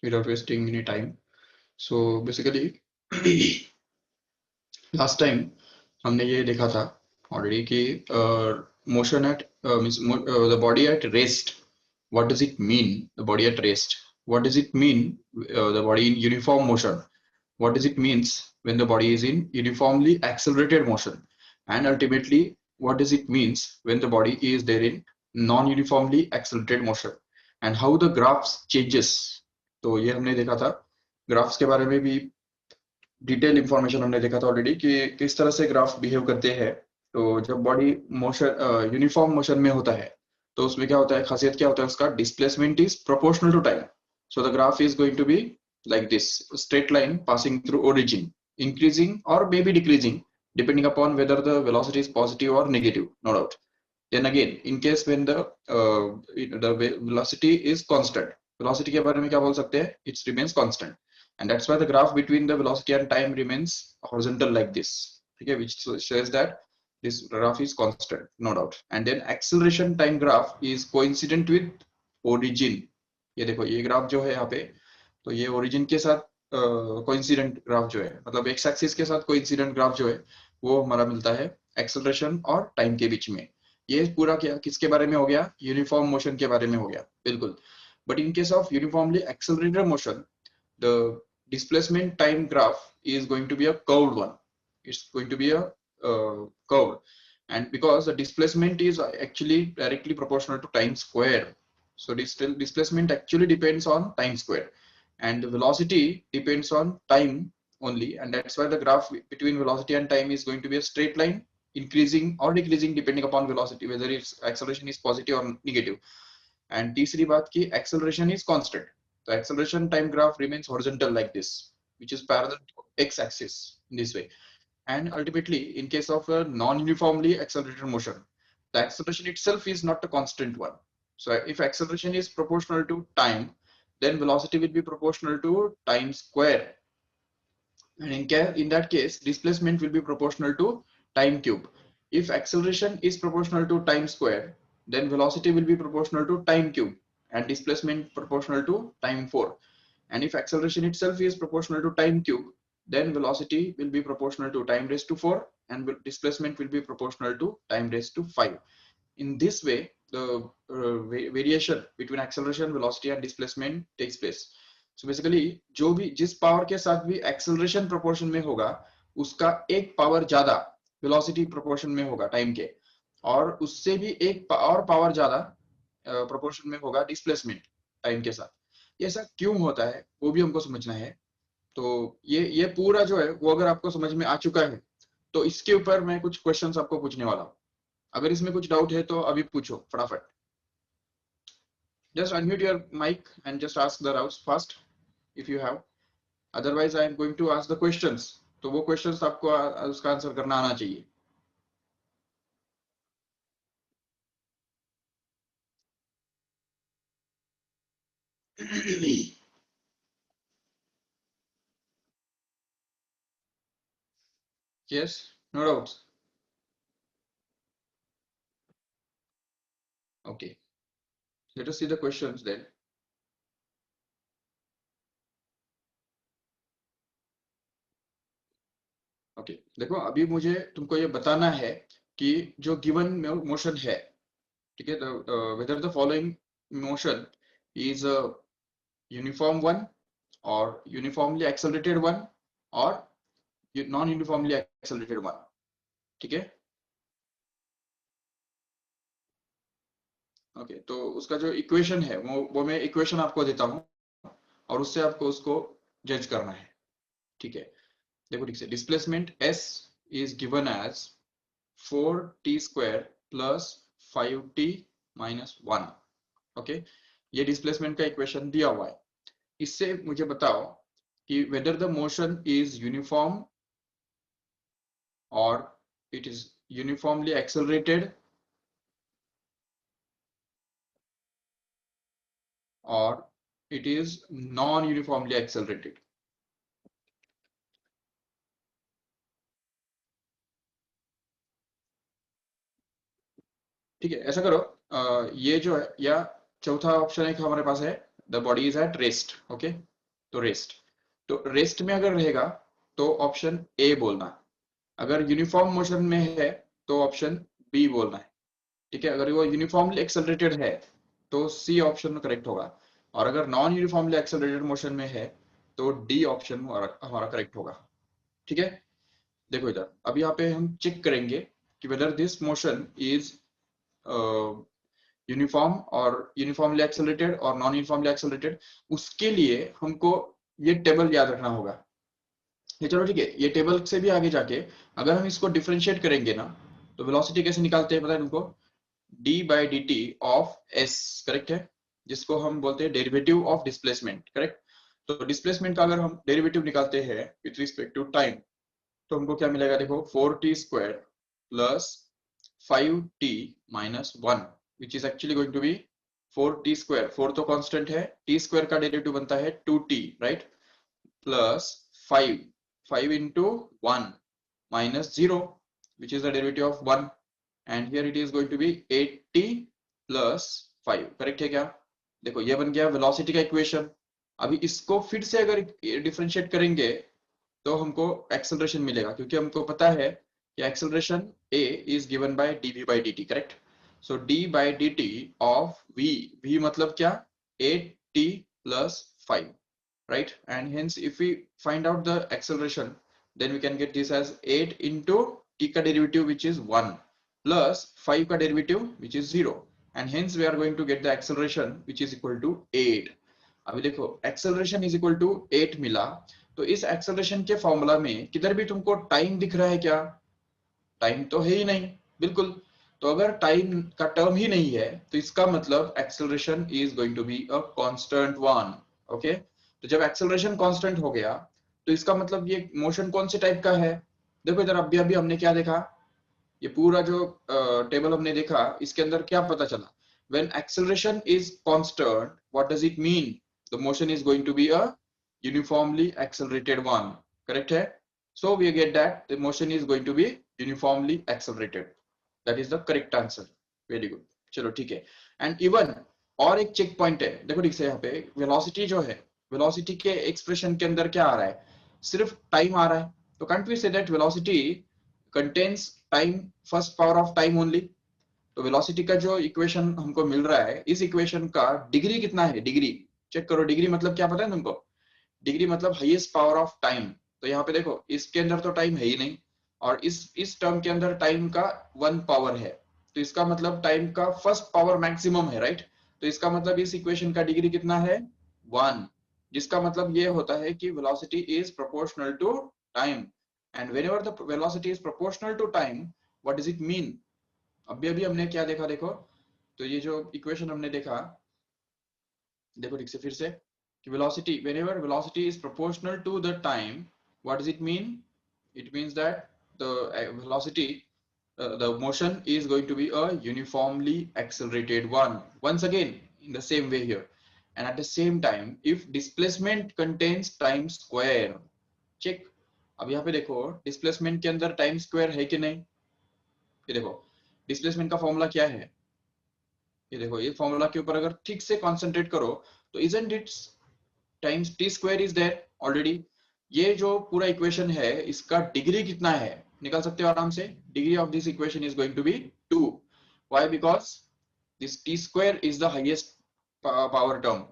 without wasting any time. So basically last time हमने ये देखा था already कि motion at means the body at rest. What does it mean? The body at rest. What does it mean? The body in uniform motion. What does it means when the body is in uniformly accelerated motion? And ultimately, what does it means when the body is there in non-uniformly accelerated motion? And how the graphs changes. तो ये हमने देखा था. Graphs के बारे में भी detail information हमने देखा था ऑलरेडी कि किस तरह से ग्राफ बिहेव करते हैं. तो जब बॉडी मोशन यूनिफॉर्म मोशन में होता है तो उसमें क्या होता है, खासियत क्या होता है उसका, displacement is proportional to time. So the graph is going to be like this straight line passing through origin, increasing or maybe decreasing depending upon whether the velocity is positive or negative, no doubt. Then again, in case when the velocity is constant, velocity के बारे में क्या बोल सकते हैं, it remains constant, and that's why the graph between the velocity and time remains horizontal like this. Okay, which shows that this graph is constant, no doubt. And then acceleration time graph is coincident with origin. ये देखो ये graph जो है यहाँ पे, तो ये origin के साथ कोइंसिडेंट ग्राफ जो है, मतलब एक्स एक्सिस के साथ कोइंसिडेंट ग्राफ जो है वो हमारा मिलता है एक्सेलरेशन और टाइम के बीच में. ये पूरा क्या किसके बारे में हो गया, यूनिफॉर्म मोशन के बारे में हो गया, बिल्कुल. But in case of uniformly accelerated motion, the displacement time graph is going to be a curved one. It's going to be a curve, and because the displacement is actually directly proportional to time square, so displacement actually depends on time square, and the velocity depends on time only, and that's why the graph between velocity and time is going to be a straight line, increasing or decreasing depending upon velocity, whether its acceleration is positive or negative. And तीसरी बात की acceleration is constant. The acceleration time graph remains horizontal like this, which is parallel to x-axis in this way. And ultimately, in case of a non-uniformly accelerated motion, the acceleration itself is not a constant one. So if acceleration is proportional to time, then velocity will be proportional to time square. And in that case, displacement will be proportional to time cube. If acceleration is proportional to time square, then velocity will be proportional to time cube and displacement proportional to time 4. And if acceleration itself is proportional to time cube, then velocity will be proportional to time raised to 4 and displacement will be proportional to time raised to 5. In this way, the variation between acceleration, velocity and displacement takes place. So basically, जो भी जिस power के साथ भी acceleration proportion में होगा, उसका एक पावर ज्यादा velocity proportion में होगा टाइम के, और उससे भी एक और पावर ज्यादा proportion में होगा displacement टाइम के साथ. ये ऐसा क्यों होता है वो भी हमको समझना है. तो ये पूरा जो है वो अगर आपको समझ में आ चुका है तो इसके ऊपर मैं कुछ क्वेश्चंस आपको पूछने वाला हूँ. अगर इसमें कुछ डाउट है तो अभी पूछो फटाफट. Just unmute your mic and just ask the doubts first if you have. Otherwise I am going to ask the questions. तो वो questions आपको उसका आंसर करना आना चाहिए. Yes, no doubts. Okay, let us see the questions then. Okay, देखो अभी मुझे तुमको ये बताना है कि जो गिवन मोशन है, ठीक है, whether the following motion is a uniform one or uniformly accelerated one or non-uniformly accelerated one. ठीक है. ओके, तो उसका जो इक्वेशन है वो मैं इक्वेशन आपको देता हूं और उससे आपको उसको जज करना है. ठीक है, देखो ठीक से, displacement s is given as 4t square plus 5t minus 1. Okay, ये डिस्प्लेसमेंट का इक्वेशन दिया हुआ है. इससे मुझे बताओ कि whether the motion is uniform or it is uniformly accelerated or it is non-uniformly accelerated. ठीक है, ऐसा करो, ये जो है या चौथा ऑप्शन एक हमारे पास है the body is at rest, okay. तो रेस्ट में अगर रहेगा तो ऑप्शन ए बोलना, अगर यूनिफॉर्म मोशन में है तो ऑप्शन बी बोलना है, ठीक है। अगर वो यूनिफॉर्मली एक्सेलरेटेड है तो सी ऑप्शन करेक्ट होगा, और अगर नॉन यूनिफॉर्मली एक्सेलरेटेड मोशन में है तो डी ऑप्शन हमारा करेक्ट होगा, ठीक है। देखो इधर अब यहाँ पे हम चेक करेंगे कि whether this motion is uniform और यूनिफॉर्मली एक्सेलरेटेड और नॉन यूनिफॉर्मली एक्सेलरेटेड। उसके लिए हमको ये टेबल याद रखना होगा। ये चलो ठीक है, ये टेबल से भी आगे जाके अगर हम इसको डिफरेंशिएट करेंगे ना, तो वेलोसिटी कैसे निकालते हैं पता है तुमको? d by D T of s, correct है, जिसको हम बोलते हैं डेरिवेटिव ऑफ डिस्प्लेसमेंट, करेक्ट। तो डिस्प्लेसमेंट का अगर हम डेरिवेटिव निकालते हैं विथ रिस्पेक्ट टू टाइम, तो हमको क्या मिलेगा? देखो 4t² plus 5t minus 1, which is actually going to be 4t², 4 तो कांस्टेंट है, t² का डेरिवेटिव बनता है 2t, right, plus 5 into 1 minus 0, which is the derivative of 1, and here it is going to be 8t plus 5, correct है क्या? देखो ये बन गया वेलोसिटी का इक्वेशन। अभी इसको फिर से अगर डिफरेंशिएट करेंगे तो हमको एक्सेलरेशन मिलेगा, क्योंकि हमको पता है कि acceleration a is given by dv by dt, correct. So d by dt of v मतलब क्या? 8t plus 5, right? And hence if we find out the acceleration, then we can get this as 8 into t का derivative which is 1 plus 5 का derivative which is 0, and hence we are going to get the acceleration which is equal to 8। अभी देखो acceleration is equal to 8 मिला, तो इस acceleration के formula में किधर भी तुमको टाइम दिख रहा है क्या? टाइम तो है ही नहीं, बिल्कुल। तो अगर टाइम का टर्म ही नहीं है तो इसका मतलब acceleration is going to be a constant one, okay. तो जब एक्सेलरेशन कांस्टेंट हो गया तो इसका मतलब ये मोशन कौन से टाइप का है? देखो इधर अभी अभी हमने क्या देखा, ये पूरा जो टेबल हमने देखा इसके अंदर क्या पता चला? When acceleration is constant, what does it mean? The motion is going to be a uniformly accelerated one, correct है। So we get that the motion is going to be uniformly accelerated. That is the correct answer. Very good. चलो ठीक है। And even और एक check point है, देखो ठीक से यहाँ पे वेलोसिटी जो है, वेलोसिटी के एक्सप्रेशन के अंदर क्या आ रहा है? सिर्फ टाइम आ रहा है। तो can't we say that velocity contains time first power of time only? तो वेलोसिटी का जो इक्वेशन हमको मिल रहा है, इस इक्वेशन का डिग्री कितना है? डिग्री चेक करो। डिग्री मतलब क्या पता है तुमको? डिग्री मतलब हाईएस्ट पावर ऑफ टाइम। तो यहाँ पे देखो इसके अंदर तो टाइम है ही नहीं, और इस टर्म के अंदर टाइम का 1 पावर है, तो इसका मतलब टाइम का फर्स्ट पावर मैक्सिमम है, राइट। तो इसका मतलब इस इक्वेशन का डिग्री कितना है? 1, जिसका मतलब ये होता है कि velocity is proportional to time. And whenever the velocity is proportional to time, what does it mean? अभी अभी हमने क्या देखा? देखो तो ये जो इक्वेशन हमने देखा, देखो ठीक से फिर से कि velocity, whenever velocity is proportional to the time, what does it mean? It means that the velocity, the motion is going to be a uniformly accelerated one, once again in the same way here. And at the same time, if displacement contains time square, check। अब यहाँ पे देखो displacement के अंदर time square है कि नहीं? ये देखो डिस्प्लेसमेंट का फॉर्मूला क्या है? ये देखो ये फॉर्मूला के ऊपर अगर ठीक से कॉन्सेंट्रेट करो तो isn't it times t square is there already. ये जो पूरा इक्वेशन है इसका डिग्री कितना है निकाल सकते हो आराम से। Degree of this equation is going to be 2। Why? Because this t square is the highest power term.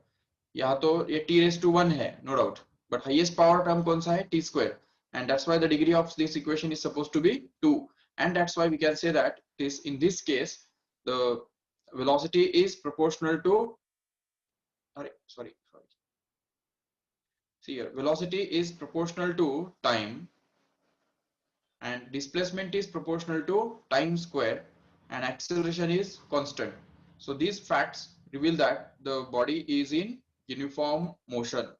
यहाँ तो ये टी रेज टू 1 है, no doubt, but highest power term कौन सा है? T square. And that's why the degree of this equation is supposed to be 2, and that's why we can say that this in this case the velocity is proportional to, sorry, see here, velocity is proportional to time and displacement is proportional to time square and acceleration is constant. So these facts reveal that the body is in uniform motion,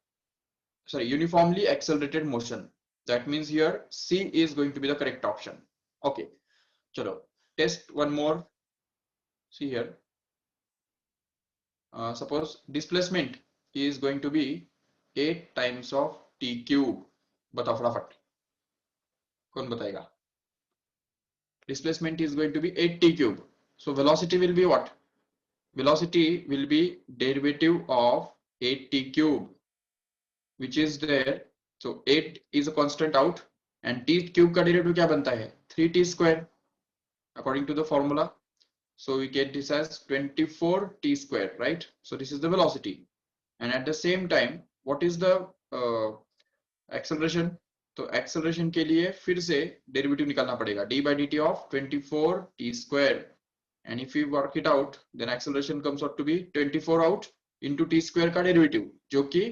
sorry, uniformly accelerated motion. That means here C is going to be the correct option. Okay, chalo, test one more. See here, suppose displacement is going to be 8 times of t cube. बताओ फटाफट, कौन बताएगा? Displacement is going to be 8t cube. So velocity will be what? Velocity will be derivative of 8t cube, which is there. So 8 is a constant out, and t cube का derivative क्या बनता है? 3t square according to the formula. So we get this as 24t square, right? So this is the velocity, and at the same time, what is the acceleration? तो acceleration के लिए फिर से derivative निकालना पड़ेगा, d by dt of 24t square, and if we work it out, then acceleration comes out to be 24 out into t square का derivative, जो कि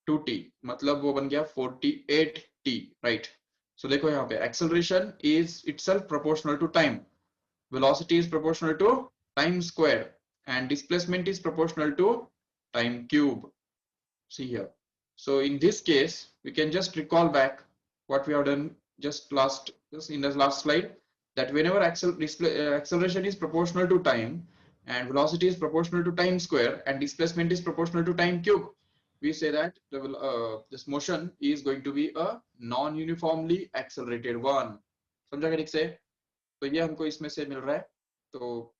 2t, मतलब वो बन गया 48t, right? So देखो यहाँ पे acceleration is itself proportional to time, velocity is proportional to time square, and displacement is proportional to time cube. See here. So in this case, we can just recall back what we have done just in the last slide, that whenever acceleration is proportional to time, and velocity is proportional to time square, and displacement is proportional to time cube, we say that this motion is going to be a non-uniformly accelerated one. समझा क्या ठीक से? तो ये हमको इसमें से मिल रहा है. तो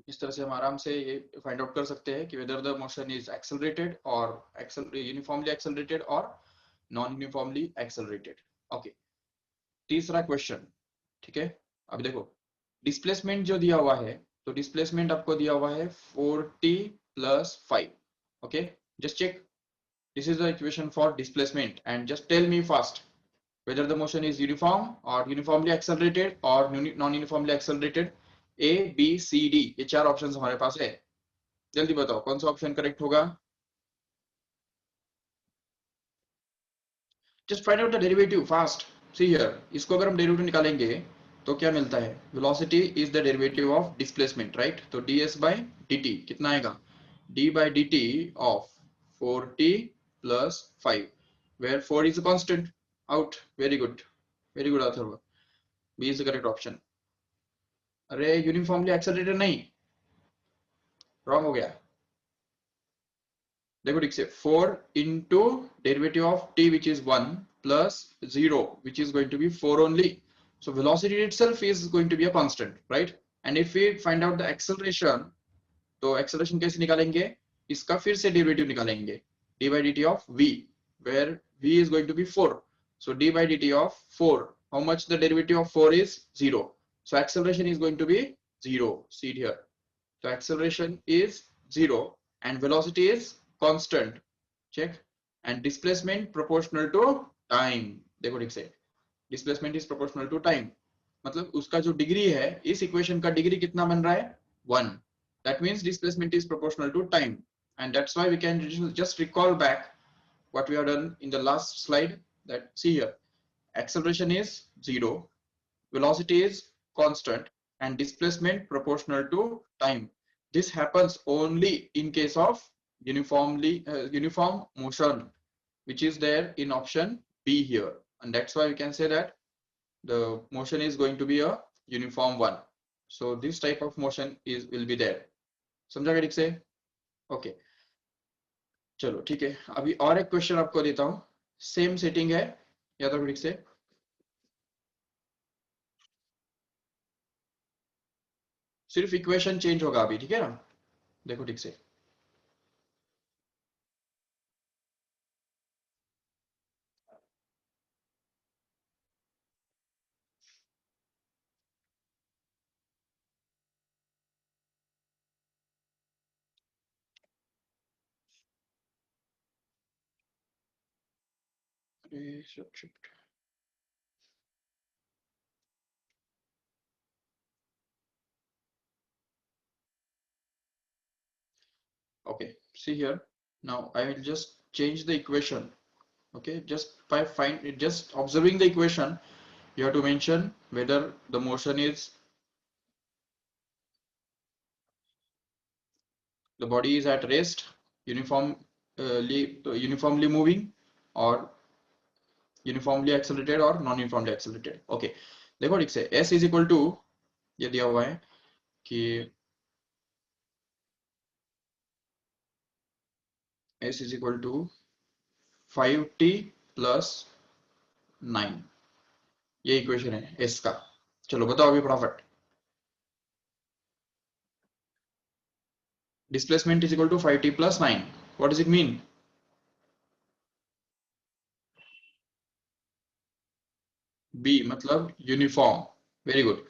इस तरह से हम आराम से ये फाइंड आउट कर सकते हैं कि whether the motion is accelerated or uniformly accelerated or non-uniformly accelerated. Okay. तीसरा क्वेश्चन, ठीक है. अभी देखो डिस्प्लेसमेंट जो दिया हुआ है, तो डिस्प्लेसमेंट आपको दिया हुआ है 40 plus 5. Okay, just check. This is the equation for displacement, and just tell me fast whether the motion is uniform or uniformly accelerated or non-uniformly accelerated. A, B, C, D, ये चार options हमारे पास है. जल्दी बताओ कौन सा option correct होगा. Just find out the derivative fast. See here, इसको अगर हम डेरिवेटिव निकालेंगे तो क्या मिलता है? Velocity is the derivative of displacement, right? तो ds by dt कितना आएगा? d by dt of 40 plus 5, where 4 is a constant out. Very good Atharva. B is the correct option. अरे यूनिफॉर्मली एक्सेलरेटेड नहीं, रॉन्ग हो गया. देखो ठीक से 4 into derivative of t, which is 1, plus 0, which is going to be 4 only. So velocity itself is going to be a constant, right? And if we find out the acceleration, तो acceleration कैसे निकालेंगे? इसका फिर से derivative निकालेंगे, d by dt of v, where v is going to be 4. So d by dt of 4, how much the derivative of 4 is? 0. So acceleration is going to be 0. See it here. So acceleration is 0 and velocity is constant. Check. And displacement proportional to time. देखो ठीक से, displacement is proportional to time, मतलब उसका जो degree है, इस equation का degree कितना बन रहा है? 1. That means displacement is proportional to time, and that's why we can just recall back what we have done in the last slide. That see here, acceleration is 0, velocity is constant, and displacement proportional to time. This happens only in case of uniform motion, which is there in option B here, and that's why we can say that the motion is going to be a uniform one. So this type of motion will be there. समझा क्या ठीक से? Okay, चलो ठीक है. अभी और एक क्वेश्चन आपको देता हूं, सेम सेटिंग है, या तो ठीक से सिर्फ इक्वेशन चेंज होगा अभी, ठीक है ना? देखो ठीक से. Okay, see here. Now I will just change the equation. Okay, just observing the equation, you have to mention whether the motion is, the body is at rest, uniformly moving, or uniformly accelerated or non-uniformly accelerated. Okay, देखो ठीक से s is equal to, ये दिया हुआ है कि s is equal to 5t plus 9, ये equation है s का. चलो बताओ अभी फटाफट. Displacement is equal to 5t plus 9. What does it mean? B मतलब यूनिफॉर्म. Very good.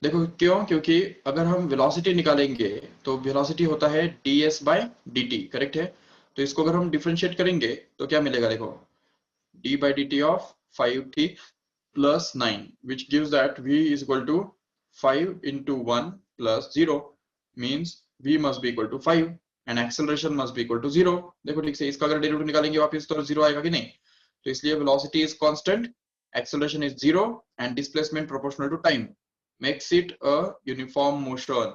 देखो क्यों, क्योंकि अगर हम वेलोसिटी निकालेंगे तो वेलोसिटी होता है ds बाय dt, करेक्ट है. तो इसको अगर हम डिफरेंशिएट करेंगे तो क्या मिलेगा, देखो d by dt of 5t plus 9, which gives that v is equal to 5 into 1 plus 0, means v must be equal to 5 and acceleration must be equal to 0. देखो ठीक से इसका अगर डेरिवेटिव निकालेंगे वापस तो 0 आएगा कि नहीं. तो इसलिए velocity is constant, acceleration is 0 and displacement proportional to time makes it a uniform motion.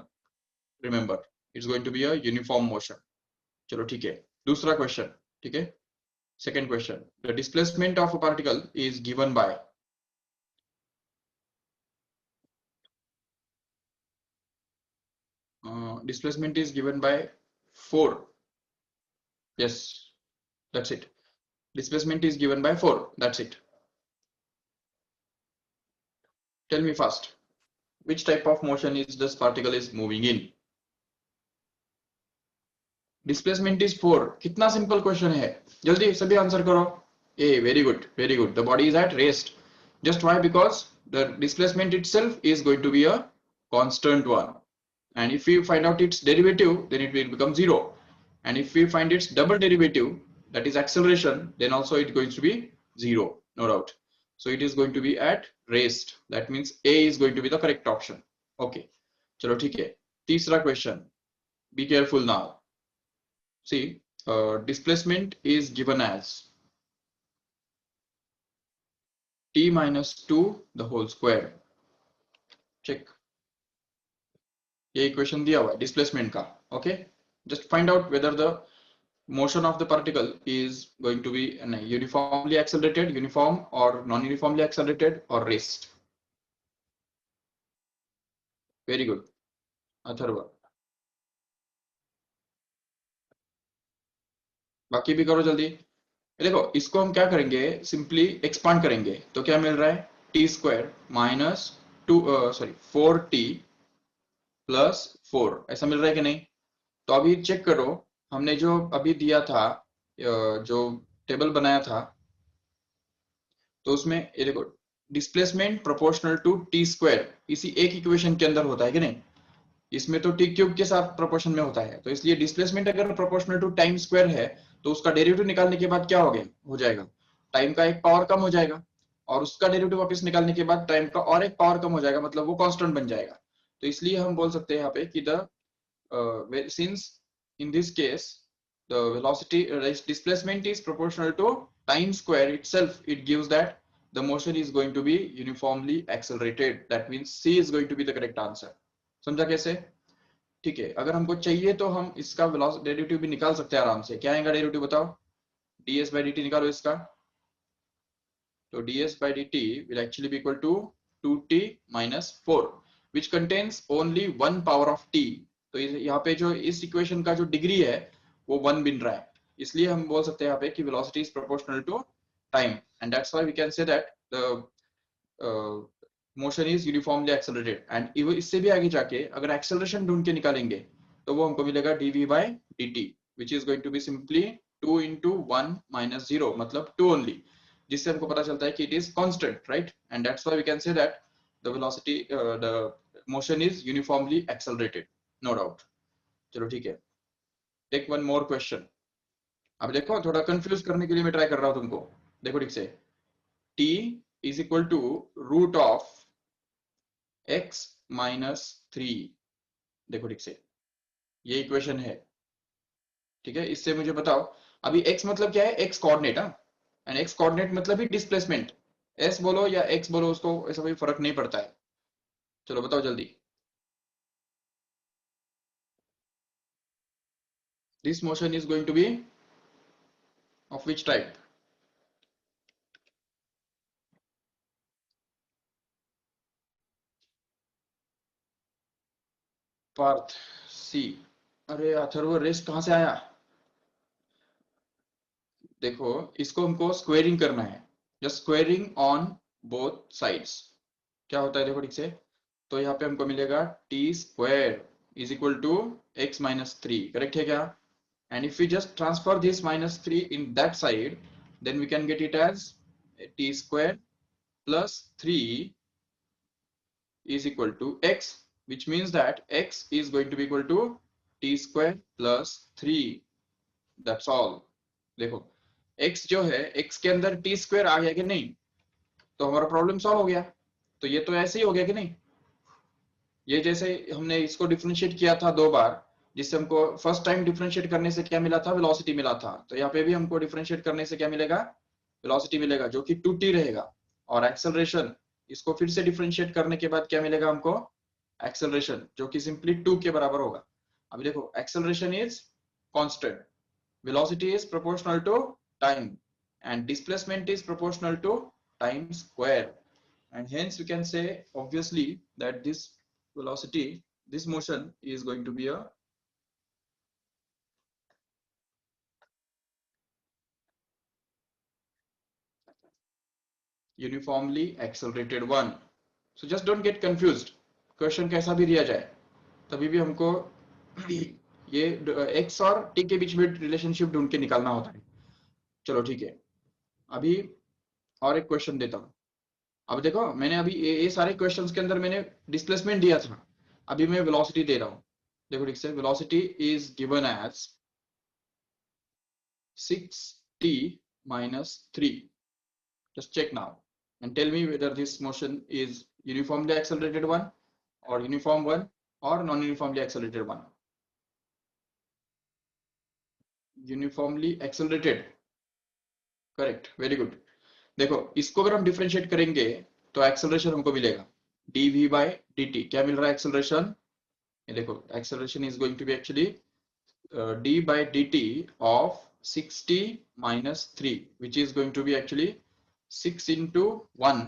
Remember, it's going to be a uniform motion. चलो ठीक है. दूसरा क्वेश्चन. ठीक है. Second question, the displacement of a particle is given by. Displacement is given by 4. Yes, that's it. Displacement is given by 4. That's it. Tell me fast. Which type of motion is this particle is moving in? Displacement is 4. कितना simple question है. जल्दी सभी answer करो. A, very good, very good. The body is at rest. Just why? Because the displacement itself is going to be a constant one. And if we find out its derivative, then it will become 0. And if we find its double derivative, that is acceleration, then also it's going to be 0, no doubt. So it is going to be at rest. That means A is going to be the correct option. Okay. चलो ठीक है. तीसरा question. Be careful now. See, displacement is given as t minus 2 the whole square. Check. ये equation दिया हुआ है displacement का. Okay. Just find out whether the motion of the particle is going to be uniformly accelerated, uniform, or non-uniformly accelerated, or rest. Very good. Atharva. बाकी भी करो जल्दी. देखो इसको हम क्या करेंगे, सिंपली एक्सपांड करेंगे तो क्या मिल रहा है, t square minus 2 sorry 4t plus 4 ऐसा मिल रहा है कि नहीं. तो अभी चेक करो, हमने जो अभी दिया था, जो टेबल बनाया था, तो उसमें ये देखो displacement proportional to t square इसी एक इक्वेशन के अंदर होता है कि नहीं. इसमें तो टी क्यूब के साथ प्रोपोर्शन में होता है. तो इसलिए डिस्प्लेसमेंट अगर प्रोपोर्शनल टू टाइम स्क्वायर है तो उसका डेरिवेटिव निकालने के बाद क्या हो जाएगा, टाइम का एक पावर कम हो जाएगा, और उसका डेरिवेटिव वापस निकालने के बाद टाइम का और एक पावर कम हो जाएगा, मतलब वो कांस्टेंट बन जाएगा. तो इसलिए हम बोल सकते हैं यहाँ पे कि the since in this case the velocity displacement is proportional to time square itself, it gives that the motion is going to be uniformly accelerated. That means C is going to be the correct answer. समझा कैसे. ठीक है. अगर हमको चाहिए तो हम इसका डेरिवेटिव भी निकाल सकते हैं आराम से. क्या आएगा डेरिवेटिव बताओ. ds by dt निकालो इसका. तो ds by dt will actually be equal to 2t minus 4 which contains only one power of t. तो यहाँ पे जो इस इक्वेशन का जो डिग्री है वो 1 बन रहा है. इसलिए हम बोल सकते हैं यहाँ पे कि velocity is proportional to time, and that's why we can say that the motion is uniformly accelerated. And इससे भी आगे जाके अगर एक्सेलरेशन ढूंढ के निकालेंगे तो वो हमको मिलेगा dv by dt which is going to be simply 2 into 1 minus 0 मतलब 2 only, जिससे हमको पता चलता है कि it is constant, right? And that's why we can say that the velocity the motion is uniformly accelerated, no doubt. चलो ठीक है. Take one more question. अब देखो थोड़ा कंफ्यूज करने के लिए मैं ट्राई कर रहा हूं तुमको. देखो ठीक से, t is equal to root of x minus 3. देखो ठीक से, ये इक्वेशन है. ठीक है. इससे मुझे बताओ अभी x मतलब क्या है, x coordinate. And x coordinate मतलब ही डिस्प्लेसमेंट. s बोलो या x बोलो, उसको ऐसा कोई फर्क नहीं पड़ता है. चलो बताओ जल्दी. This motion is going to be of which type? Partha सी. अरे अथर्व रेस्ट कहां से आया. देखो इसको हमको स्क्वेयरिंग करना है. Just squaring on both sides. क्या होता है देखो ठीक से. तो यहाँ पे हमको मिलेगा t square is equal to x minus 3, correct है क्या? And if we just transfer this minus 3 in that side, then we can get it as t square plus 3 is equal to x, which means that x is going to be equal to t square plus 3. That's all. देखो x जो है x के अंदर t square आ गया कि नहीं, तो हमारा प्रॉब्लम सॉल्व हो गया. तो ये तो ऐसे ही हो गया कि नहीं. ये जैसे हमने इसको डिफरेंशिएट किया था 2 बार, जिससे हमको फर्स्ट टाइम डिफरेंशिएट करने से क्या मिला था, वेलोसिटी मिला था. तो यहाँ पे भी हमको डिफरेंशिएट करने से क्या मिलेगा, वेलोसिटी मिलेगा, जो कि 2t रहेगा. और एक्सेलरेशन, इसको फिर से डिफरेंशिएट करने के बाद क्या मिलेगा हमको, एक्सेलरेशन, जो कि सिंपली 2 के बराबर होगा. अभी देखो acceleration is constant, velocity is proportional to time, and displacement is proportional to time square, and hence we can say obviously that this velocity, this motion is going to be a uniformly accelerated one. So just don't get confused. Question कैसा भी दिया जाए तभी भी हमको ये x और t के बीच में रिलेशनशिप ढूंढ के निकालना होता है. चलो ठीक है, अभी और एक क्वेश्चन देता हूँ. अब देखो मैंने अभी ये सारे क्वेश्चंस के अंदर मैंने डिस्प्लेसमेंट दिया था, अभी मैं वेलोसिटी दे रहा हूँ. देखो ठीक से, velocity is given as 6t minus 3. Just check now and tell me whether this motion is uniformly accelerated one or uniform one or non-uniformly accelerated one. Uniformly accelerated, correct, very good. देखो इसको अगर हम differentiate करेंगे तो acceleration हमको मिलेगा dv by dt. क्या मिल रहा है एक्सेलरेशन, ये देखो acceleration is going to be actually d by dt of 60 minus 3, which is going to be actually 6 into 1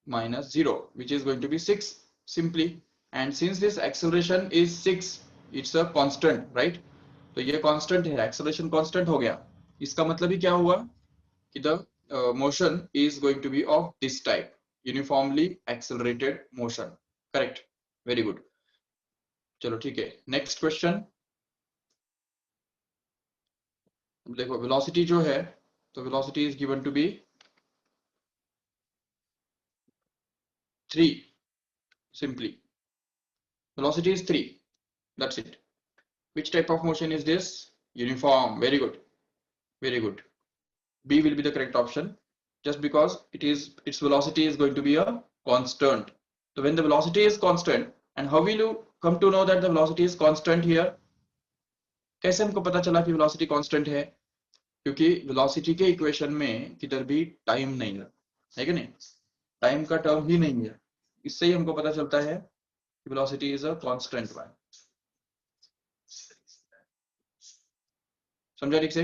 minus 0, which is going to be 6 simply. And since this acceleration is 6, it's a constant, right? तो ये constant है, acceleration constant हो गया. इसका मतलब ही क्या हुआ कि the motion is going to be of this type, uniformly accelerated motion. Correct, very good. चलो ठीक है, नेक्स्ट क्वेश्चन. देखो वेलोसिटी जो है, तो velocity is given to be 3. Simply velocity is 3, that's it. Which type of motion is this? Uniform. Very good, very good. B will be the correct option, just because its velocity is going to be a constant. So when the velocity is constant, and how will you come to know that the velocity is constant here? कैसे हमको पता चला कि velocity constant है? क्योंकि velocity के equation में किधर भी टाइम नहीं है कि नहीं, टाइम का टर्म ही नहीं है. इससे ही हमको पता चलता है कि velocity is a constant one. समझा ठीक से?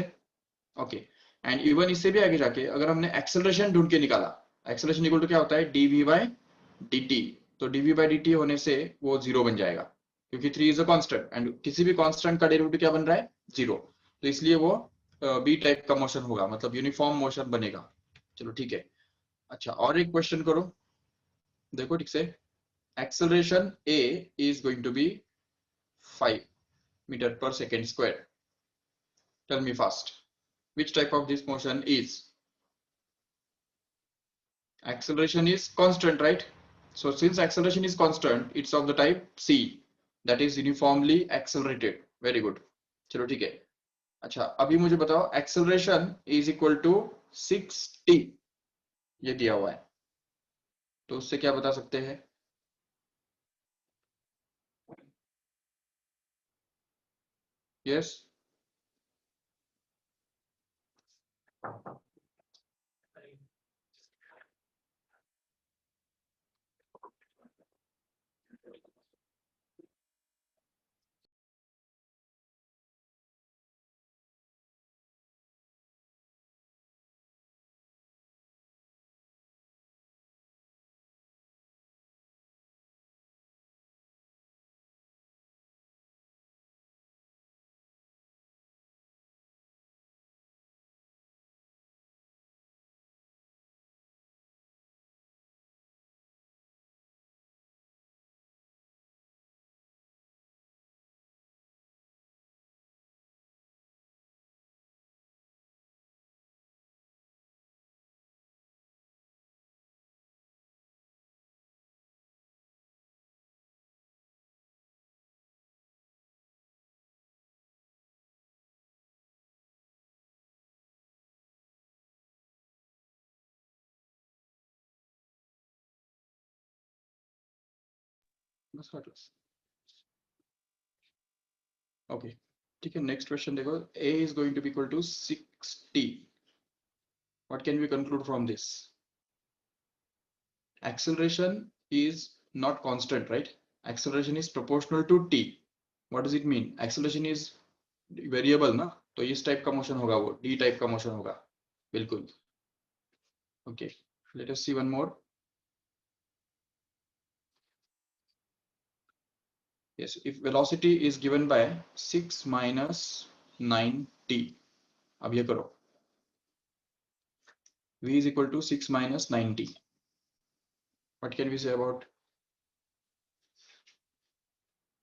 ओके. एंड इवन इससे भी आगे जाके अगर हमने एक्सेलरेशन ढूंढ के निकाला, एक्सेलरेशन इक्वल टू क्या होता है, dv by dt. तो dv by dt होने से वो 0 बन जाएगा, क्योंकि 3 इज अ कांस्टेंट, एंड किसी भी कांस्टेंट का डेरिवेटिव क्या बन रहा है, 0. तो इसलिए वो बी टाइप का मोशन होगा, मतलब यूनिफॉर्म मोशन बनेगा. चलो ठीक है. अच्छा और एक क्वेश्चन करो, देखो ठीक से. Acceleration a is going to be 5 metre per second square. Tell me fast, which type of this motion is? Acceleration is constant, right? So since acceleration is constant, it's of the type C, that is uniformly accelerated. Very good. चलो ठीक है. अच्छा अभी मुझे बताओ, acceleration is equal to 6t, ये दिया हुआ है, तो उससे क्या बता सकते हैं? Yes. ओके ठीक है, नेक्स्ट क्वेश्चन देखो, a is going to be equal to 60. What can we conclude from this? Acceleration is not constant, right? Acceleration is proportional to t. What does it mean? Acceleration is variable ना, तो इस type का motion होगा, वो D type का motion होगा, बिल्कुल. Okay, let us see one more. Yes, if velocity is given by 6 minus 9t, अब ये करो, v is equal to 6 minus 9t. What can we say about,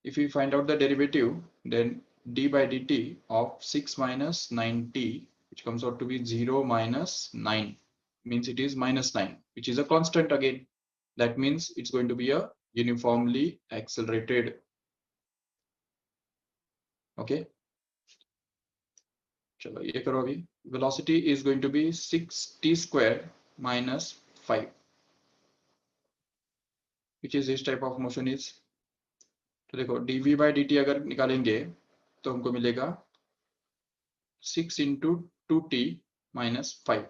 if we find out the derivative, then d by dt of 6 minus 9t, which comes out to be 0 minus 9, means it is minus 9, which is a constant again. That means it's going to be a uniformly accelerated. Okay, चलो ये करो अभी. Velocity is going to be 6t square minus 5, which is this type of motion is. तो देखो dv by dt अगर निकालेंगे तो हमको मिलेगा 6 into 2t minus 5,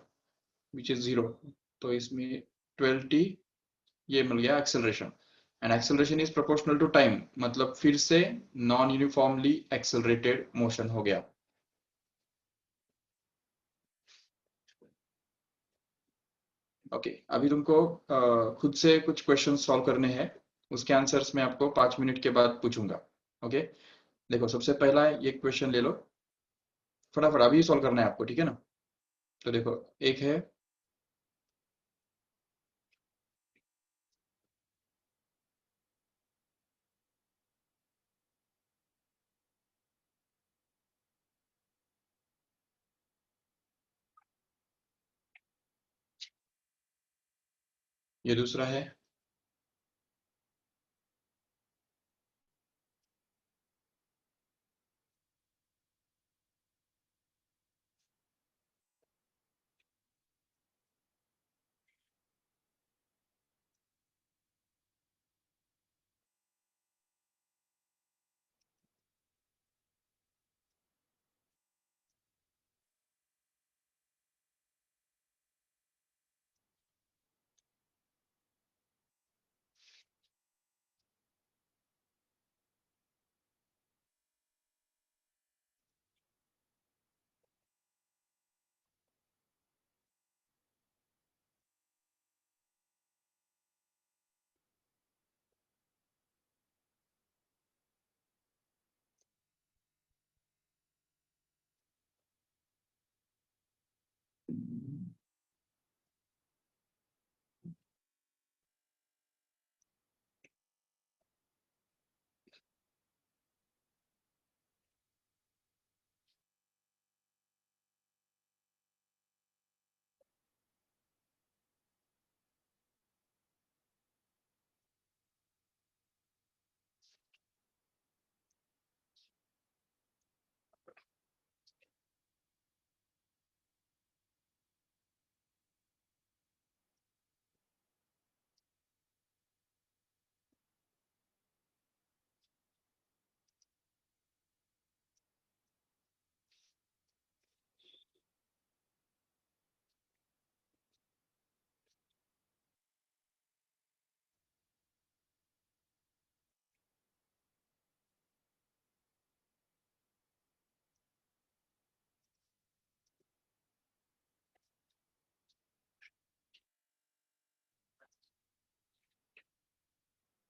which is 0. तो इसमें 12t ये मिल गया acceleration. And acceleration is proportional to time, मतलब फिर से non uniformly accelerated motion हो गया. ओके अभी तुमको खुद से कुछ क्वेश्चन सॉल्व करने हैं, उसके आंसर्स मैं आपको 5 मिनट के बाद पूछूंगा. ओके देखो, सबसे पहला ये क्वेश्चन ले लो, फटाफट अभी सॉल्व करना है आपको, ठीक है ना. तो देखो, एक है, ये दूसरा है,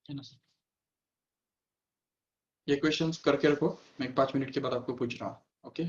है ना. ये क्वेश्चंस करके रखो, मैं 5 मिनट के बाद आपको पूछ रहा हूँ. ओके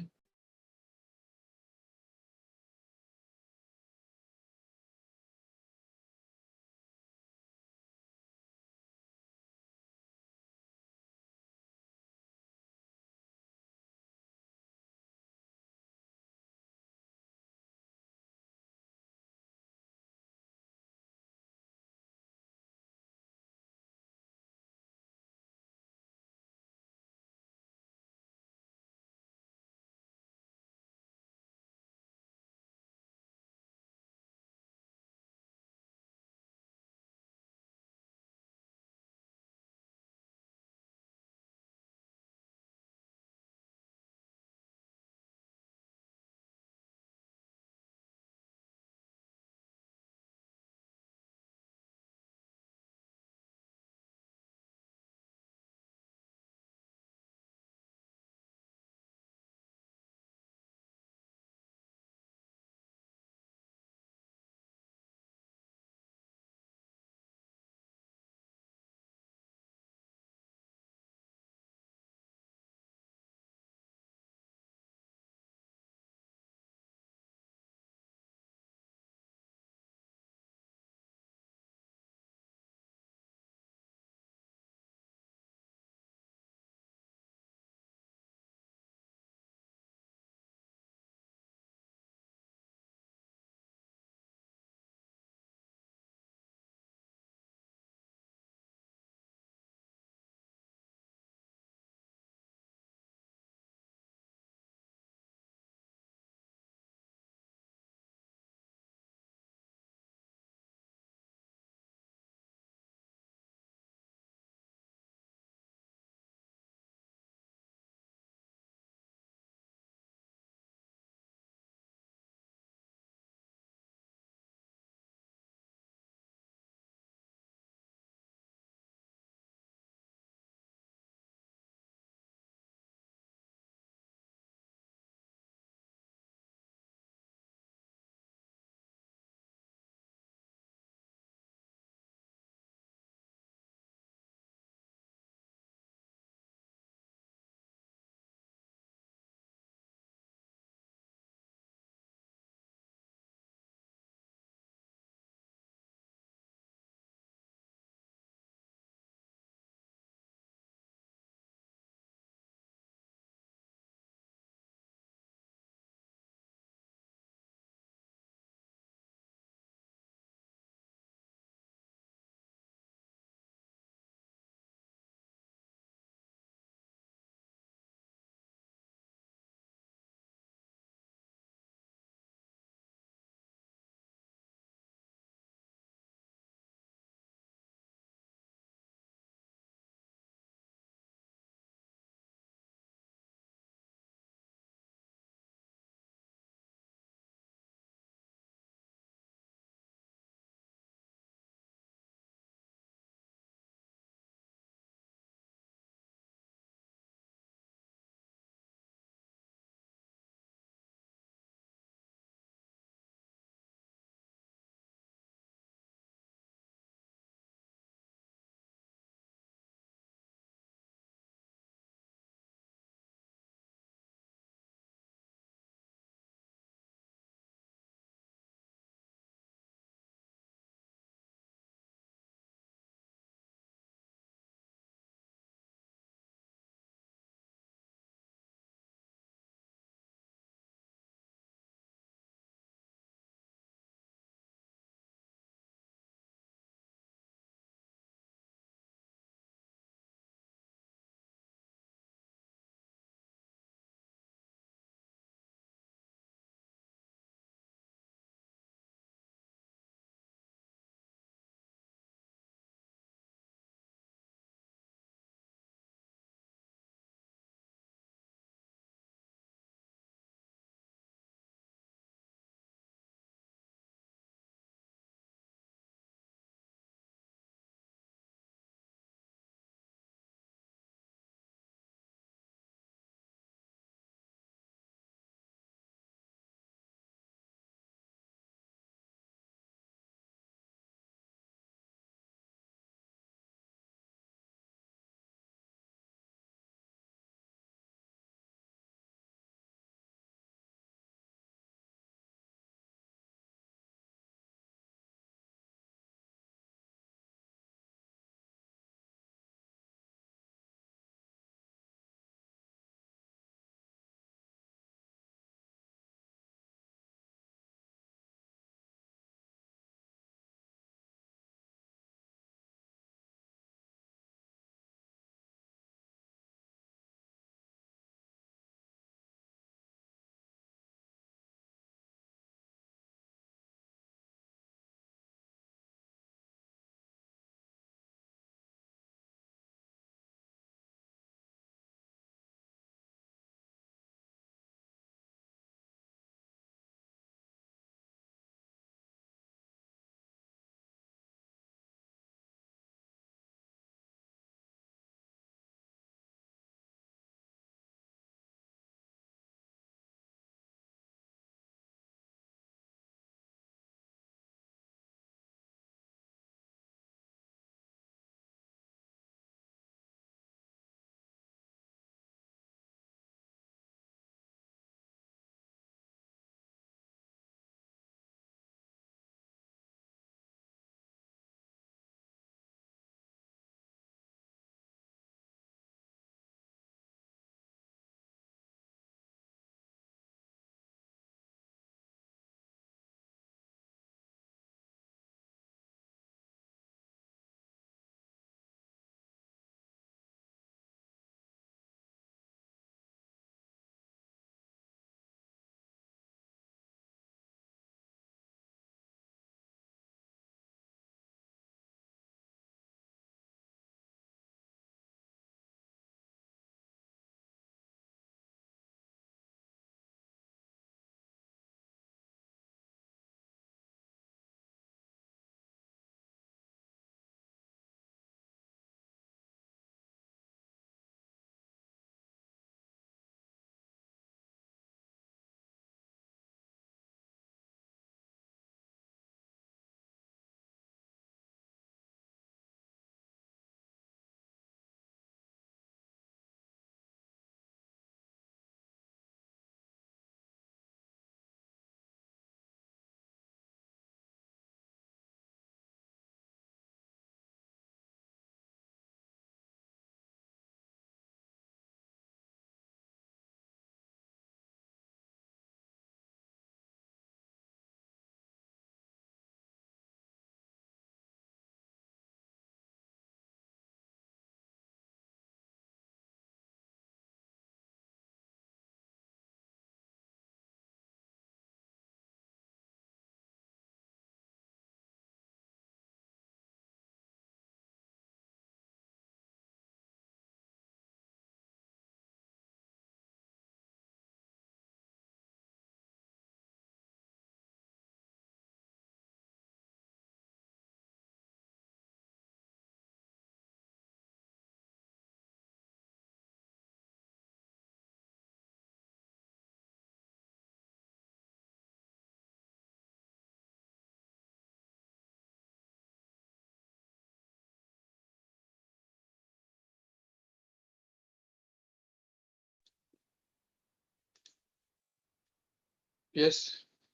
यस,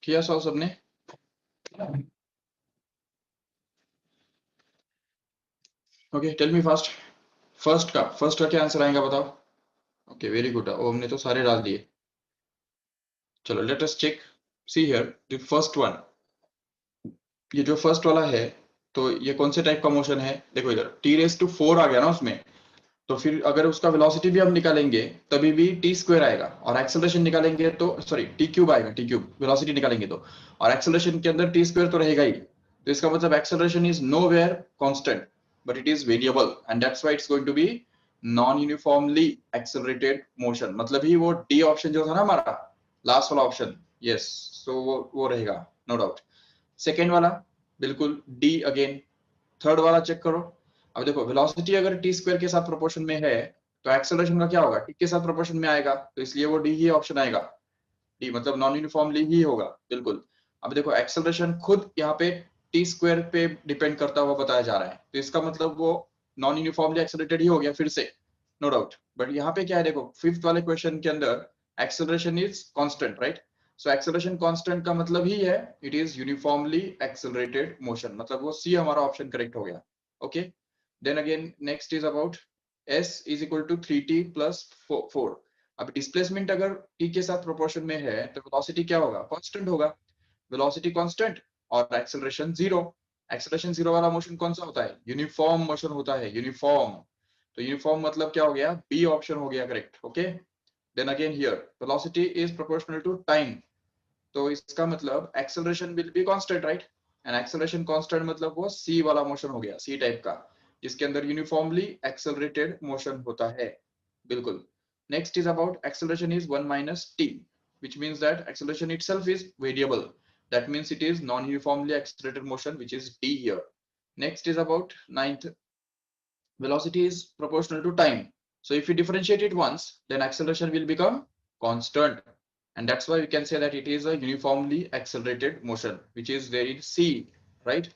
किया सॉल्व सबने? Okay, tell me fast. First का क्या आंसर आएगा बताओ? Okay, very good. ओम ने तो सारे डाल दिए। चलो let us check. See here the first one. ये जो फर्स्ट वाला है, तो ये कौन से टाइप का मोशन है? देखो इधर t⁴ आ गया ना उसमें, तो फिर अगर उसका वेलोसिटी भी हम निकालेंगे तभी भी t² आएगा, और एक्सेलरेशन निकालेंगे तो सॉरी t³ आएगा, t³ वेलोसिटी निकालेंगे तो, और एक्सेलरेशन के अंदर t² तो रहेगा ही। तो इसका मतलब acceleration is nowhere constant, but it is variable, and that's why it's going to be non uniformly accelerated motion. मतलब ही वो डी ऑप्शन जो था ना हमारा लास्ट वाला ऑप्शन, यस, सो वो रहेगा, नो डाउट। सेकेंड वाला बिल्कुल डी अगेन। थर्ड वाला चेक करो। अब देखो वेलोसिटी अगर t² के साथ प्रोपोर्शन में है तो एक्सेलरेशन का क्या होगा? t के साथ प्रोपोर्शन में आएगा, तो इसलिए वो डी ही ऑप्शन आएगा। डी मतलब नॉन यूनिफॉर्मली ही होगा, बिल्कुल। अब देखो एक्सेलरेशन खुद यहाँ पे t² पे डिपेंड करता हुआ बताया जा रहा है, तो इसका मतलब वो नॉन यूनिफॉर्मली एक्सेलरेटेड ही हो गया फिर से, नो डाउट। बट यहाँ पे क्या है, देखो फिफ्थ वाले क्वेश्चन के अंदर acceleration is constant, right? So acceleration constant का मतलब ही है it is uniformly accelerated motion, मतलब वो सी हमारा ऑप्शन करेक्ट हो गया। Okay, then again next is about s is equal to 3t plus 4। अब डिस्प्लेसमेंट अगर t के साथ प्रोपोर्शन में है तो वेलोसिटी क्या होगा? कांस्टेंट होगा। वेलोसिटी कांस्टेंट और एक्सेलरेशन जीरो। एक्सेलरेशन जीरो वाला मोशन कौन सा होता है? यूनिफॉर्म मोशन होता है, यूनिफॉर्म। तो यूनिफॉर्म मतलब क्या हो गया? बी ऑप्शन हो गया correct. Okay, then again here velocity is proportional to time, तो इसका मतलब acceleration will be constant, right? And acceleration constant मतलब वो सी वाला मोशन हो गया, सी टाइप का, जिसके अंदर यूनिफॉर्मली एक्सेलरेटेड मोशन होता है, बिल्कुल। Next is about acceleration is 1 minus t, which means that acceleration itself is variable. That means it is non-uniformly accelerated motion, which is d here. Next is about ninth. Velocity is proportional to time. So if you differentiate it once, then acceleration will become constant. And that's why we can say that it is a uniformly accelerated motion, which is there in C, right?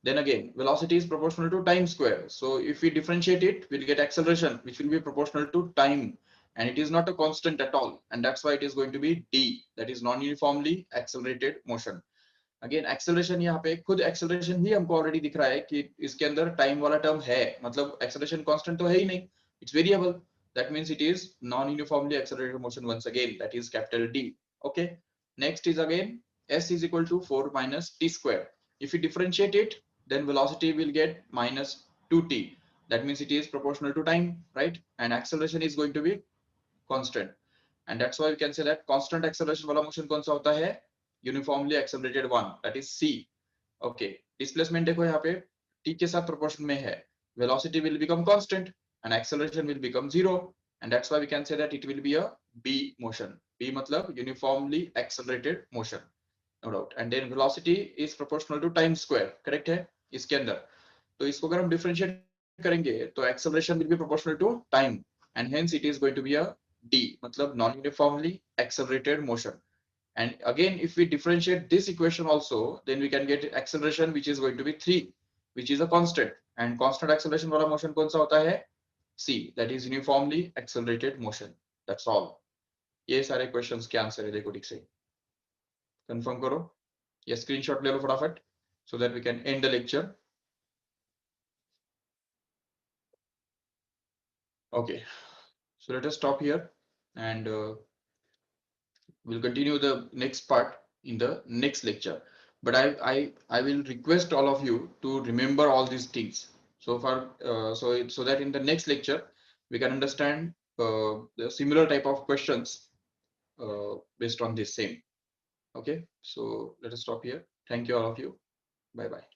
Then again, velocity is proportional to time square. So if we differentiate it, we'll get acceleration, which will be proportional to time. And it is not a constant at all. And that's why it is going to be D, that is non-uniformly accelerated motion. Again acceleration यहाँ पे खुद acceleration ही हमको already दिख रहा है कि इसके अंदर टाइम वाला टर्म है, मतलब एक्सेलरेशन कांस्टेंट तो है ही नहीं, it's variable. That means it is non uniformly accelerated motion once again, that is capital D. Okay, next is again s is equal to 4 minus t square. If you differentiate it, then velocity will get minus 2t. That means it is proportional to time, right? And acceleration is going to be constant. And that's why we can say that constant acceleration वाला motion कौन सा होता है? Uniformly accelerated one, that is C. Okay, displacement देखो यहाँ पे t के साथ proportion में है, velocity will become constant and acceleration will become zero, and that's why we can say that it will be a B motion. B मतलब uniformly accelerated motion, no doubt. And then velocity is proportional to time square, correct है इसके अंदर। तो इसको अगर हम differentiate करेंगे तो acceleration will be proportional to time, and hence it is going to be a D, मतलब non-uniformly accelerated motion. And again, if we differentiate this equation also, then we can get acceleration which is going to be 3, which is a constant. And constant acceleration वाला motion कौन सा होता है? C, that is uniformly accelerated motion. That's all. ये सारे questions के answer है, देखो ठीक से कंफर्म करो या स्क्रीनशॉट ले लो फटाफट, so that we can end the lecture. Okay, so let us stop here, and we'll continue the next part in the next lecture. But I will request all of you to remember all these things so far, so that in the next lecture we can understand the similar type of questions based on this same. Okay, so let us stop here. Thank you all of you. Bye bye.